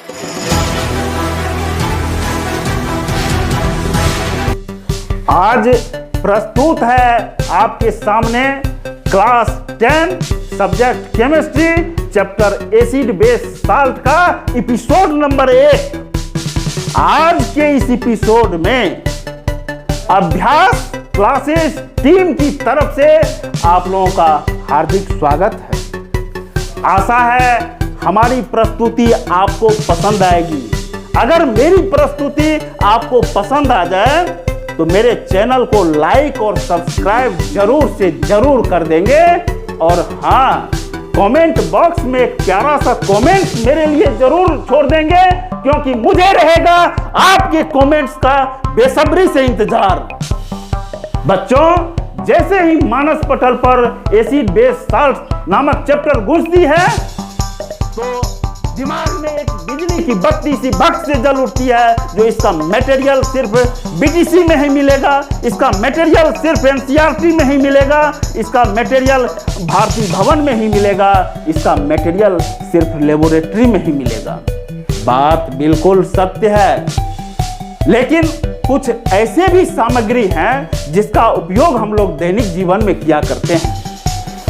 आज प्रस्तुत है आपके सामने class 10 subject chemistry chapter acid base salt का एपिसोड नंबर 1। आज के इस एपिसोड में अभ्यास क्लासेस टीम की तरफ से आप लोगों का हार्दिक स्वागत है। आशा है हमारी प्रस्तुति आपको पसंद आएगी। अगर मेरी प्रस्तुति आपको पसंद आ जाए तो मेरे चैनल को लाइक और सब्सक्राइब जरूर से जरूर कर देंगे। और हाँ, कमेंट बॉक्स में एक प्यारा सा कमेंट मेरे लिए जरूर छोड़ देंगे, क्योंकि मुझे रहेगा आपके कमेंट्स का बेसब्री से इंतजार। बच्चों, जैसे ही मानस पटल पर एसिड बेस साल्ट नामक चैप्टर घुसती है तो दिमाग में एक बिजली की बत्ती सी भक से जल उठती है, जो इसका मटेरियल सिर्फ बीटीसी में ही मिलेगा, इसका मटेरियल सिर्फ एनसीईआरटी में ही मिलेगा, इसका मटेरियल भारतीय भवन में ही मिलेगा, इसका मटेरियल सिर्फ लेबोरेटरी में ही मिलेगा। बात बिल्कुल सत्य है, लेकिन कुछ ऐसे भी सामग्री हैं जिसका उपयोग हम लोग दैनिक जीवन में किया करते हैं,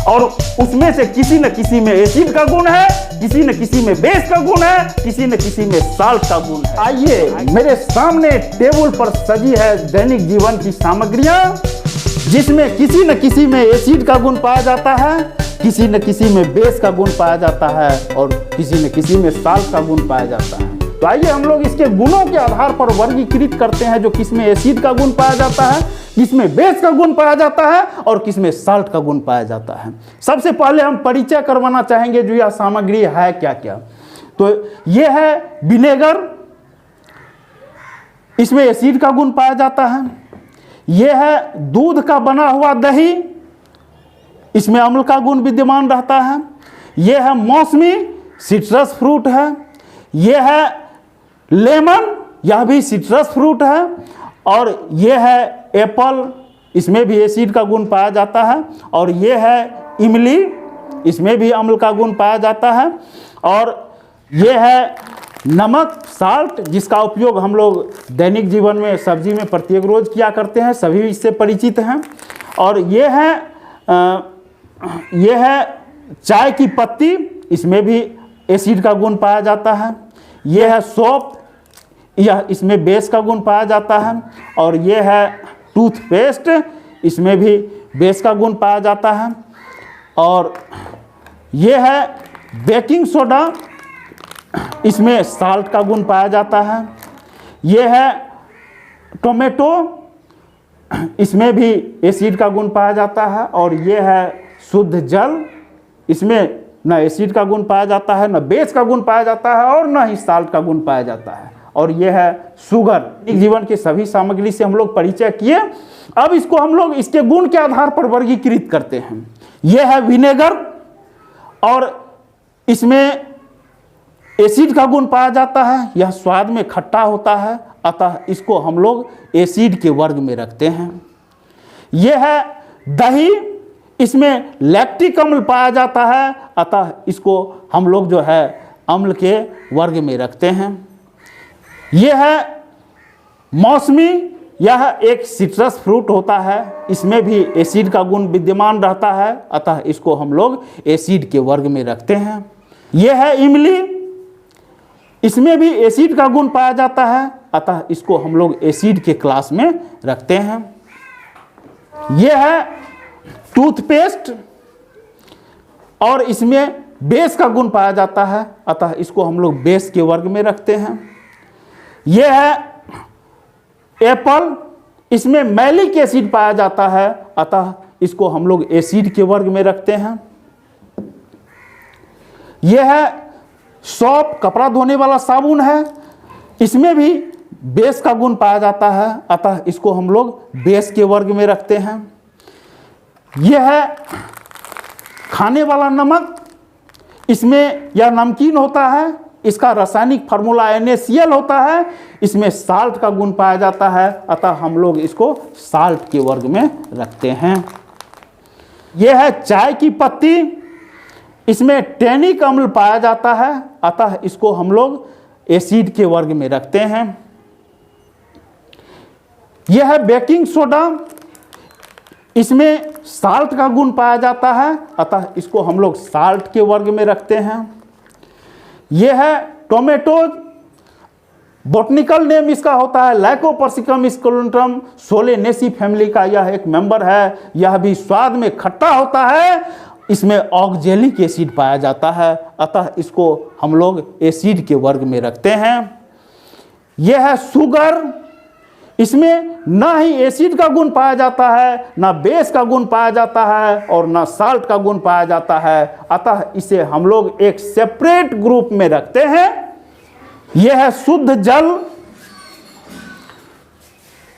और उसमें से किसी न किसी में एसिड का गुण है, किसी न किसी में बेस का गुण है, किसी न किसी में साल्ट का गुण है। आइए, मेरे सामने टेबल पर सजी है दैनिक जीवन की सामग्रियां, जिसमें किसी न किसी में एसिड का गुण पाया जाता है, किसी न किसी में बेस का गुण पाया जाता है, और किसी न किसी में साल्ट का गुण पाया जाता है। तो आइए हम लोग इसके गुणों के आधार पर वर्गीकृत करते हैं, जो किसमें एसिड का गुण पाया जाता है, किसमें बेस का गुण पाया जाता है, और किसमें साल्ट का गुण पाया जाता है। सबसे पहले हम परिचय करवाना चाहेंगे जो यह सामग्री है क्या क्या। तो यह है विनेगर, इसमें एसिड का गुण पाया जाता है। यह है दूध का बना हुआ दही, इसमें अम्ल का गुण विद्यमान रहता है। यह है मौसमी, सिट्रस फ्रूट है। यह है लेमन, यह भी सिट्रस फ्रूट है। और यह है एप्पल, इसमें भी एसिड का गुण पाया जाता है। और यह है इमली, इसमें भी अम्ल का गुण पाया जाता है। और यह है नमक, साल्ट, जिसका उपयोग हम लोग दैनिक जीवन में सब्जी में प्रत्येक रोज किया करते हैं, सभी इससे परिचित हैं। और यह है चाय की पत्ती, इसमें भी एसिड का गुण पाया जाता है। यह है सौंफ, यह इसमें बेस का गुण पाया जाता है। और यह है टूथपेस्ट, इसमें भी बेस का गुण पाया जाता है। और यह है बेकिंग सोडा, इसमें साल्ट का गुण पाया जाता है। यह है टोमेटो, इसमें भी एसिड का गुण पाया जाता है। और यह है शुद्ध जल, इसमें न एसिड का गुण पाया जाता है, न बेस का गुण पाया जाता है, और न ही साल्ट का गुण पाया जाता है। और यह है शुगर। जीवन के सभी सामग्री से हम लोग परिचय किए। अब इसको हम लोग इसके गुण के आधार पर वर्गीकृत करते हैं। यह है विनेगर, और इसमें एसिड का गुण पाया जाता है। यह स्वाद में खट्टा होता है, अतः इसको हम लोग एसिड के वर्ग में रखते हैं। यह है दही, इसमें लैक्टिक अम्ल पाया जाता है, अतः इसको हम लोग जो है अम्ल के वर्ग में रखते हैं। यह है मौसमी, यह एक सिट्रस फ्रूट होता है, इसमें भी एसिड का गुण विद्यमान रहता है, अतः इसको हम लोग एसिड के वर्ग में रखते हैं। यह है इमली, इसमें भी एसिड का गुण पाया जाता है, अतः इसको हम लोग एसिड के क्लास में रखते हैं। यह है टूथपेस्ट, और इसमें बेस का गुण पाया जाता है, अतः इसको हम लोग बेस के वर्ग में रखते हैं। यह है एप्पल, इसमें मैलिक एसिड पाया जाता है, अतः इसको हम लोग एसिड के वर्ग में रखते हैं। यह है सौंफ, कपड़ा धोने वाला साबुन है, इसमें भी बेस का गुण पाया जाता है, अतः इसको हम लोग बेस के वर्ग में रखते हैं। यह है खाने वाला नमक, इसमें यह नमकीन होता है, इसका रासायनिक फार्मूला NaCl होता है, इसमें साल्ट का गुण पाया जाता है, अतः हम लोग इसको साल्ट के वर्ग में रखते हैं। यह है चाय की पत्ती, इसमें टैनिक अम्ल पाया जाता है, अतः इसको हम लोग एसिड के वर्ग में रखते हैं। यह है बेकिंग सोडा, इसमें साल्ट का गुण पाया जाता है, अतः इसको हम लोग साल्ट के वर्ग में रखते हैं। यह है टोमेटोज, बॉटनिकल नेम इसका होता है लाइकोपर्सिकम स्कुलेंटम, सोलेनेसी फैमिली का यह एक मेंबर है। यह भी स्वाद में खट्टा होता है, इसमें ऑक्जेलिक एसिड पाया जाता है, अतः इसको हम लोग एसिड के वर्ग में रखते हैं। यह है शुगर, इसमें ना ही एसिड का गुण पाया जाता है, ना बेस का गुण पाया जाता है और ना साल्ट का गुण पाया जाता है, अतः इसे हम लोग एक सेपरेट ग्रुप में रखते हैं। यह है शुद्ध जल,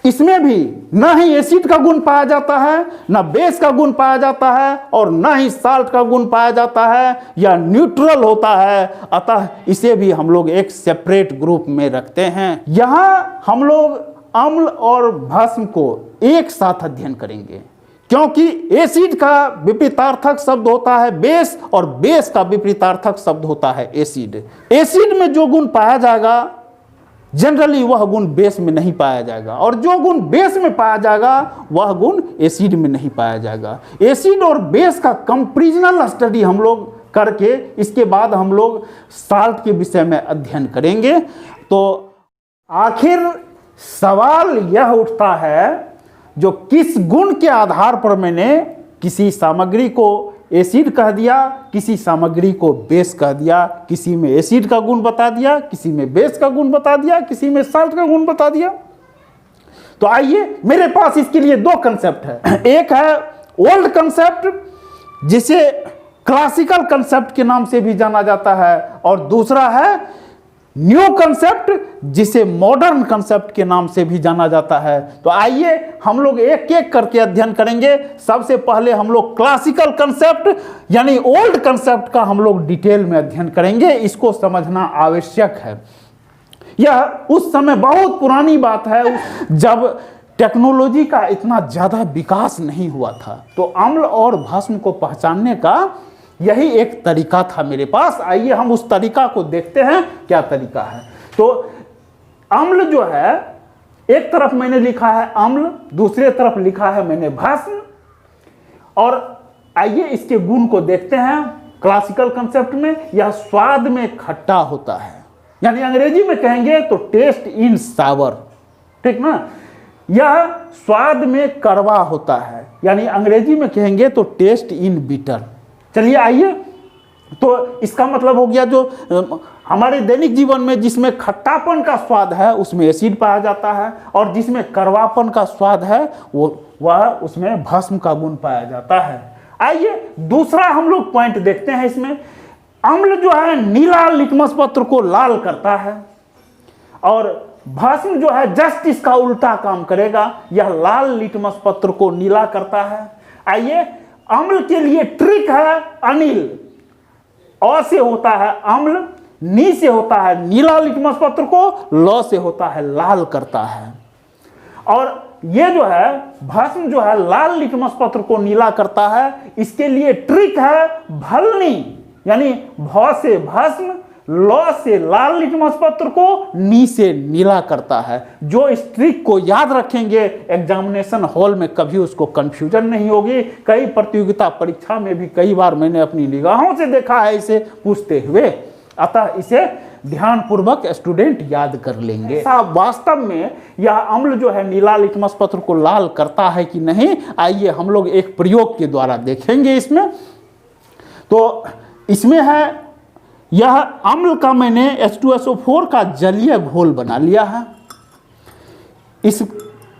इसमें भी ना ही एसिड का गुण पाया जाता है, ना बेस का गुण पाया जाता है और ना ही साल्ट का गुण पाया जाता है, या न्यूट्रल होता है, अतः इसे भी हम लोग एक सेपरेट ग्रुप में रखते हैं। यहां हम लोग अम्ल और भस्म को एक साथ अध्ययन करेंगे, क्योंकि एसिड का विपरीतार्थक शब्द होता है बेस और बेस का विपरीतार्थक शब्द होता है एसिड। एसिड में जो गुण पाया जाएगा जनरली वह गुण बेस में नहीं पाया जाएगा, और जो गुण बेस में पाया जाएगा वह गुण एसिड में नहीं पाया जाएगा। एसिड और बेस का कंपैरिजनल स्टडी हम लोग करके इसके बाद हम लोग साल्ट के विषय में अध्ययन करेंगे। तो आखिर सवाल यह उठता है, जो किस गुण के आधार पर मैंने किसी सामग्री को एसिड कह दिया, किसी सामग्री को बेस कह दिया, किसी में एसिड का गुण बता दिया, किसी में बेस का गुण बता दिया, किसी में साल्ट का गुण बता दिया। तो आइए, मेरे पास इसके लिए दो कंसेप्ट है। एक है ओल्ड कंसेप्ट, जिसे क्लासिकल कंसेप्ट के नाम से भी जाना जाता है, और दूसरा है न्यू कंसेप्ट, जिसे मॉडर्न कंसेप्ट के नाम से भी जाना जाता है। तो आइए हम लोग एक एक करके अध्ययन करेंगे। सबसे पहले हम लोग क्लासिकल कंसेप्ट यानी ओल्ड कंसेप्ट का हम लोग डिटेल में अध्ययन करेंगे, इसको समझना आवश्यक है। यह उस समय बहुत पुरानी बात है जब टेक्नोलॉजी का इतना ज़्यादा विकास नहीं हुआ था, तो अम्ल और भस्म को पहचानने का यही एक तरीका था मेरे पास। आइए हम उस तरीका को देखते हैं, क्या तरीका है। तो अम्ल जो है, एक तरफ मैंने लिखा है अम्ल, दूसरे तरफ लिखा है मैंने भस्म, और आइए इसके गुण को देखते हैं। क्लासिकल कंसेप्ट में यह स्वाद में खट्टा होता है, यानी अंग्रेजी में कहेंगे तो टेस्ट इन सावर, ठीक ना। यह स्वाद में कड़वा होता है, यानी अंग्रेजी में कहेंगे तो टेस्ट इन बिटर। चलिए आइए, तो इसका मतलब हो गया जो हमारे दैनिक जीवन में जिसमें खट्टापन का स्वाद है उसमें एसिड पाया जाता है, और जिसमें कड़वापन का स्वाद है वह उसमें भस्म का गुण पाया जाता है। आइए दूसरा हम लोग पॉइंट देखते हैं इसमें। अम्ल जो है नीला लिटमस पत्र को लाल करता है, और भस्म जो है जस्ट इसका उल्टा काम करेगा, यह लाल लिटमस पत्र को नीला करता है। आइए, अम्ल के लिए ट्रिक है अनिल। अ से होता है अम्ल, नी से होता है नीला लिटमस पत्र को, ल से होता है लाल करता है। और ये जो है भस्म जो है लाल लिटमस पत्र को नीला करता है, इसके लिए ट्रिक है भलनी, यानी भ से भस्म, ल से लाल लिटमस पत्र को, नी से नीला करता है। जो इस ट्रिक को याद रखेंगे एग्जामिनेशन हॉल में कभी उसको कंफ्यूजन नहीं होगी। कई प्रतियोगिता परीक्षा में भी कई बार मैंने अपनी निगाहों से देखा है इसे पूछते हुए, अतः इसे ध्यानपूर्वक स्टूडेंट याद कर लेंगे। वास्तव में यह अम्ल जो है नीला लिटमस पत्र को लाल करता है कि नहीं, आइए हम लोग एक प्रयोग के द्वारा देखेंगे इसमें। तो इसमें है, यह अम्ल का मैंने H2SO4 का जलीय घोल बना लिया है। इस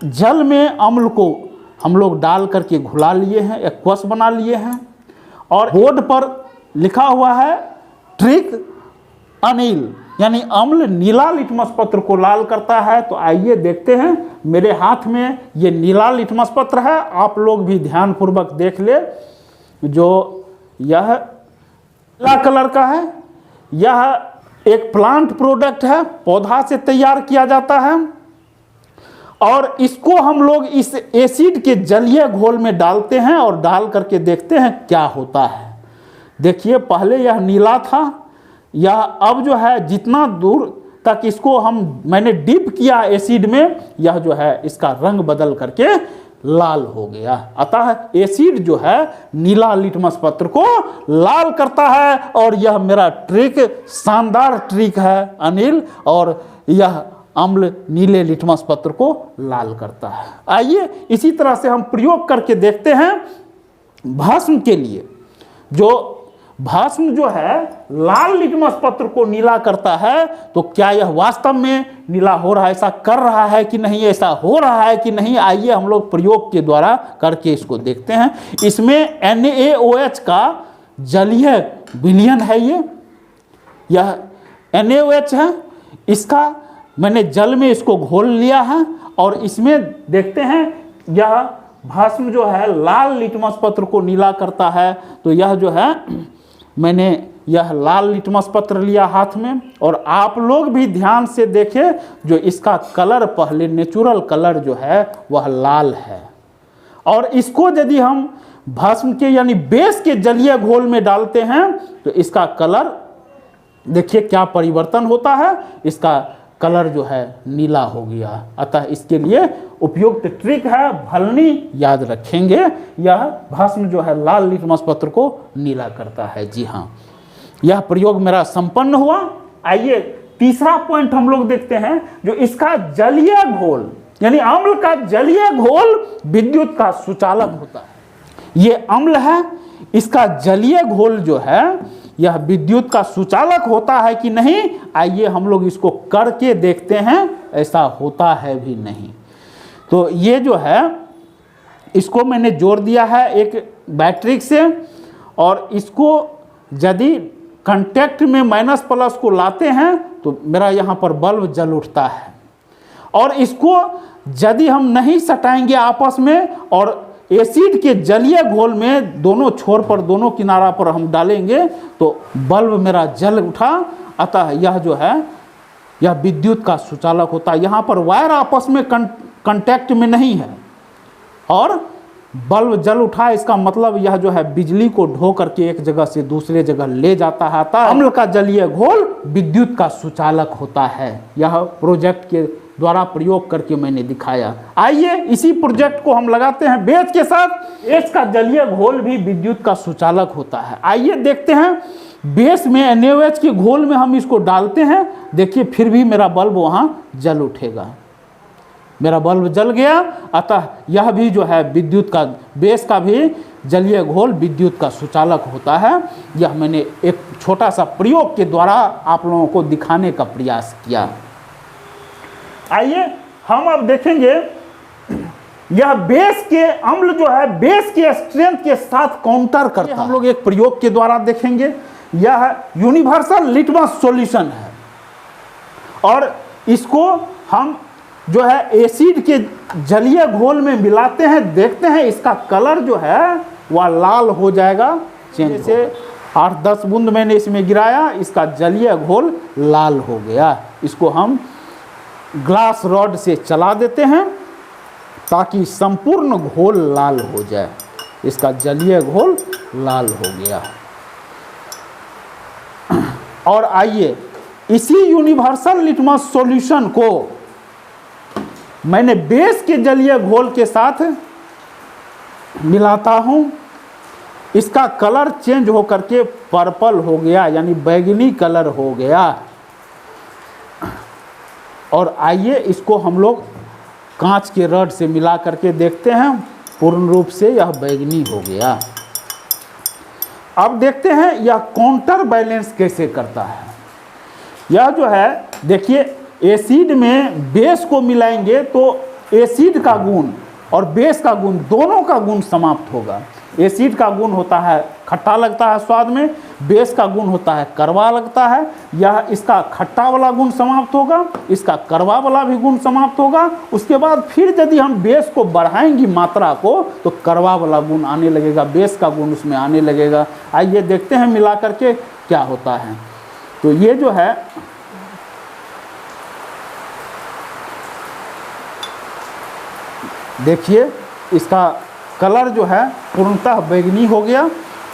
जल में अम्ल को हम लोग डाल करके घुला लिए हैं, एक क्वस बना लिए हैं, और बोर्ड पर लिखा हुआ है ट्रिक अनिल, यानी अम्ल नीला लिटमस पत्र को लाल करता है। तो आइए देखते हैं, मेरे हाथ में ये नीला लिटमस पत्र है, आप लोग भी ध्यानपूर्वक देख ले। जो यह नीला कलर का है, यह एक प्लांट प्रोडक्ट है, पौधा से तैयार किया जाता है, और इसको हम लोग इस एसिड के जलीय घोल में डालते हैं और डाल करके देखते हैं क्या होता है। देखिए, पहले यह नीला था, यह अब जो है जितना दूर तक इसको मैंने डिप किया एसिड में, यह जो है इसका रंग बदल करके लाल हो गया। अतः एसिड जो है नीला लिटमस पत्र को लाल करता है, और यह मेरा ट्रिक शानदार ट्रिक है अनिल, और यह अम्ल नीले लिटमस पत्र को लाल करता है। आइए इसी तरह से हम प्रयोग करके देखते हैं भस्म के लिए। जो भस्म जो है लाल लिटमस पत्र को नीला करता है, तो क्या यह वास्तव में नीला हो रहा है, ऐसा कर रहा है कि नहीं, ऐसा हो रहा है कि नहीं, आइए हम लोग प्रयोग के द्वारा करके इसको देखते हैं। इसमें NaOH का जलीय विलयन है, यह NaOH है, इसका मैंने जल में इसको घोल लिया है, और इसमें देखते हैं यह भस्म जो है लाल लिटमस पत्र को नीला करता है। तो यह जो है मैंने यह लाल लिटमस पत्र लिया हाथ में, और आप लोग भी ध्यान से देखें, जो इसका कलर पहले नेचुरल कलर जो है वह लाल है, और इसको यदि हम भस्म के यानी बेस के जलीय घोल में डालते हैं तो इसका कलर देखिए क्या परिवर्तन होता है, इसका कलर जो है नीला हो गया। अतः इसके लिए उपयुक्त ट्रिक है, भलनी याद रखेंगे, यह भस्म जो है लाल लिटमस पत्र को नीला करता है। जी हाँ, यह प्रयोग मेरा संपन्न हुआ। आइए तीसरा पॉइंट हम लोग देखते हैं, जो इसका जलीय घोल यानी अम्ल का जलीय घोल विद्युत का सुचालक होता है। ये अम्ल है, इसका जलीय घोल जो है यह विद्युत का सुचालक होता है कि नहीं, आइए हम लोग इसको करके देखते हैं, ऐसा होता है भी नहीं। तो ये जो है इसको मैंने जोड़ दिया है एक बैटरी से, और इसको यदि कांटेक्ट में माइनस प्लस को लाते हैं तो मेरा यहाँ पर बल्ब जल उठता है, और इसको यदि हम नहीं सटाएंगे आपस में और एसिड के जलीय घोल में दोनों छोर पर दोनों किनारा पर हम डालेंगे तो बल्ब मेरा जल उठा। अतः यह जो है यह विद्युत का सुचालक होता है। यहाँ पर वायर आपस में कांटेक्ट में नहीं है और बल्ब जल उठा, इसका मतलब यह जो है बिजली को ढो करके एक जगह से दूसरे जगह ले जाता है। अतः अम्ल का जलीय घोल विद्युत का सुचालक होता है। यह प्रोजेक्ट के द्वारा प्रयोग करके मैंने दिखाया। आइए इसी प्रोजेक्ट को हम लगाते हैं बेस के साथ। एच का जलीय घोल भी विद्युत का सुचालक होता है। आइए देखते हैं, बेस में NaOH के घोल में हम इसको डालते हैं, देखिए फिर भी मेरा बल्ब वहाँ जल उठेगा, मेरा बल्ब जल गया। अतः यह भी जो है विद्युत का, बेस का भी जलीय घोल विद्युत का सुचालक होता है। यह मैंने एक छोटा सा प्रयोग के द्वारा आप लोगों को दिखाने का प्रयास किया। आइए हम अब देखेंगे, यह बेस के अम्ल जो है बेस के स्ट्रेंथ के साथ काउंटर करता है। हम लोग एक प्रयोग के द्वारा देखेंगे। यह यूनिवर्सल लिटमस सॉल्यूशन है, और इसको हम जो है एसिड के जलीय घोल में मिलाते हैं, देखते हैं इसका कलर जो है वह लाल हो जाएगा। जैसे 8-10 बूंद मैंने इसमें गिराया, इसका जलीय घोल लाल हो गया। इसको हम ग्लास रॉड से चला देते हैं ताकि संपूर्ण घोल लाल हो जाए। इसका जलीय घोल लाल हो गया। और आइए इसी यूनिवर्सल लिटमस सॉल्यूशन को मैंने बेस के जलीय घोल के साथ मिलाता हूं। इसका कलर चेंज होकर के पर्पल हो गया, यानी बैगनी कलर हो गया। और आइए इसको हम लोग कांच के रड से मिला करके देखते हैं, पूर्ण रूप से यह बैगनी हो गया। अब देखते हैं यह काउंटर बैलेंस कैसे करता है। यह जो है देखिए, एसिड में बेस को मिलाएंगे तो एसिड का गुण और बेस का गुण दोनों का गुण समाप्त होगा। एसिड का गुण होता है खट्टा लगता है स्वाद में, बेस का गुण होता है कड़वा लगता है। यह इसका खट्टा वाला गुण समाप्त होगा, इसका कड़वा वाला भी गुण समाप्त होगा। उसके बाद फिर यदि हम बेस को बढ़ाएंगे मात्रा को तो कड़वा वाला गुण आने लगेगा, बेस का गुण उसमें आने लगेगा। आइए देखते हैं मिला करके क्या होता है। तो ये जो है देखिए, इसका कलर जो है पूर्णतः बैगनी हो गया।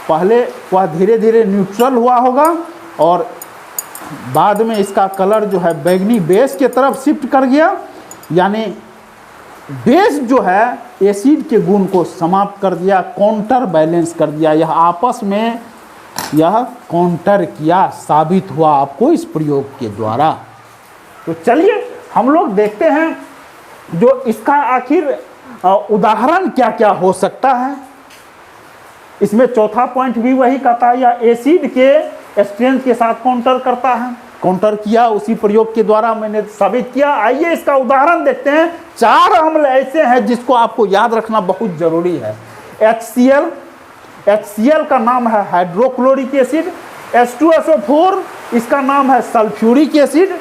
पहले वह धीरे धीरे न्यूट्रल हुआ होगा और बाद में इसका कलर जो है बैगनी बेस के तरफ शिफ्ट कर गया, यानी बेस जो है एसिड के गुण को समाप्त कर दिया, काउंटर बैलेंस कर दिया। यह आपस में यह काउंटर किया, साबित हुआ आपको इस प्रयोग के द्वारा। तो चलिए हम लोग देखते हैं जो इसका आखिर उदाहरण क्या क्या हो सकता है। इसमें चौथा पॉइंट भी वही कहता है, यह एसिड के स्ट्रेंथ के साथ काउंटर करता है। काउंटर किया उसी प्रयोग के द्वारा मैंने साबित किया। आइए इसका उदाहरण देखते हैं। 4 अम्ल ऐसे हैं जिसको आपको याद रखना बहुत जरूरी है। HCl का नाम है हाइड्रोक्लोरिक एसिड, H2SO4 इसका नाम है सल्फ्यूरिक एसिड,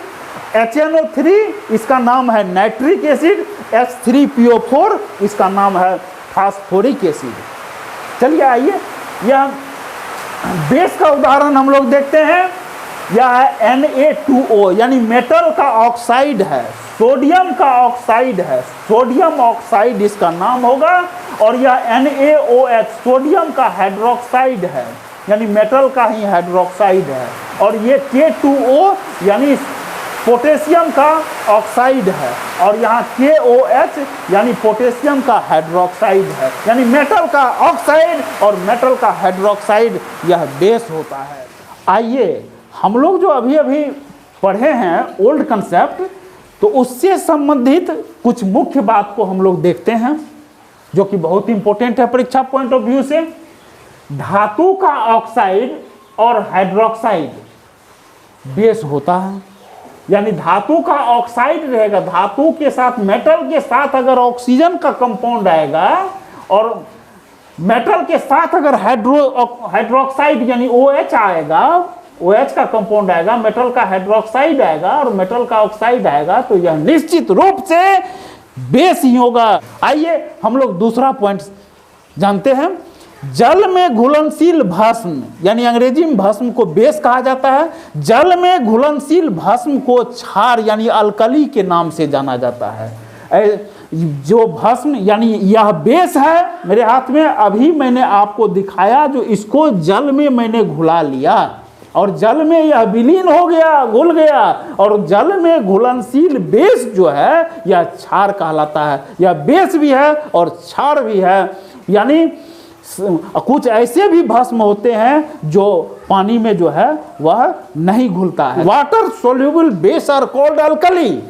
HNO3 इसका नाम है नाइट्रिक एसिड, H3PO4 इसका नाम है फास्फोरिक एसिड। चलिए आइए यह बेस का उदाहरण हम लोग देखते हैं। यह है Na2O यानी मेटल का ऑक्साइड है, सोडियम का ऑक्साइड है, सोडियम ऑक्साइड इसका नाम होगा। और यह NaOH सोडियम का हाइड्रोक्साइड है, यानी मेटल का ही हाइड्रोक्साइड है। और ये K2O यानी पोटेशियम का ऑक्साइड है, और यहाँ KOH यानी पोटेशियम का हाइड्रोक्साइड है, यानी मेटल का ऑक्साइड और मेटल का हाइड्रोक्साइड यह बेस होता है। आइए हम लोग जो अभी अभी पढ़े हैं ओल्ड कंसेप्ट, तो उससे संबंधित कुछ मुख्य बात को हम लोग देखते हैं जो कि बहुत इंपॉर्टेंट है परीक्षा पॉइंट ऑफ व्यू से। धातु का ऑक्साइड और हाइड्रोक्साइड बेस होता है, यानी धातु का ऑक्साइड रहेगा, धातु के साथ मेटल के साथ अगर ऑक्सीजन का कंपाउंड आएगा और मेटल के साथ अगर हाइड्रोक्साइड यानी OH आएगा, OH का कंपाउंड आएगा, मेटल का हाइड्रोक्साइड आएगा और मेटल का ऑक्साइड आएगा, तो यह निश्चित रूप से बेस ही होगा। आइए हम लोग दूसरा पॉइंट जानते हैं। जल में घुलनशील भस्म, यानी अंग्रेजी में भस्म को बेस कहा जाता है। जल में घुलनशील भस्म को क्षार यानी अल्कली के नाम से जाना जाता है। जो भस्म यानी यह बेस है मेरे हाथ में, अभी मैंने आपको दिखाया, जो इसको जल में मैंने घुला लिया और जल में यह विलीन हो गया, घुल गया, और जल में घुलनशील बेस जो है यह क्षार कहलाता है। यह बेस भी है और क्षार भी है, यानी कुछ ऐसे भी भस्म होते हैं जो पानी में जो है वह नहीं घुलता है। Water soluble base are called alkali.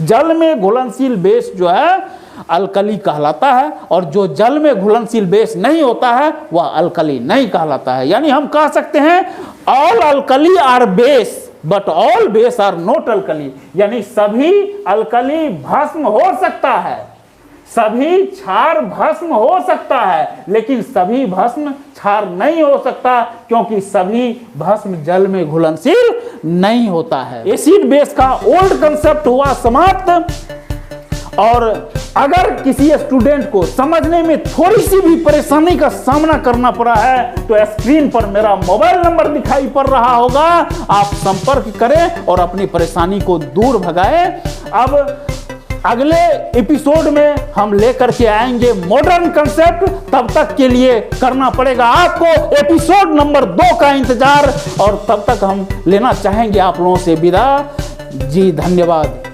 जल में घुलनशील बेस जो है अल्कली कहलाता है, और जो जल में घुलनशील बेस नहीं होता है वह अल्कली नहीं कहलाता है। यानी हम कह सकते हैं all alkali are base but all base are not alkali, यानी सभी अल्कली भस्म हो सकता है, सभी क्षार भस्म हो सकता है, लेकिन सभी भस्म क्षार नहीं हो सकता, क्योंकि सभी भस्म जल में घुलनशील नहीं होता है। एसिड बेस का ओल्ड कंसेप्ट हुआ समाप्त। और अगर किसी स्टूडेंट को समझने में थोड़ी सी भी परेशानी का सामना करना पड़ा है तो स्क्रीन पर मेरा मोबाइल नंबर दिखाई पड़ रहा होगा, आप संपर्क करें और अपनी परेशानी को दूर भगाएं। अब अगले एपिसोड में हम लेकर के आएंगे मॉडर्न कंसेप्ट। तब तक के लिए करना पड़ेगा आपको एपिसोड नंबर 2 का इंतजार, और तब तक हम लेना चाहेंगे आप लोगों से विदा। जी धन्यवाद।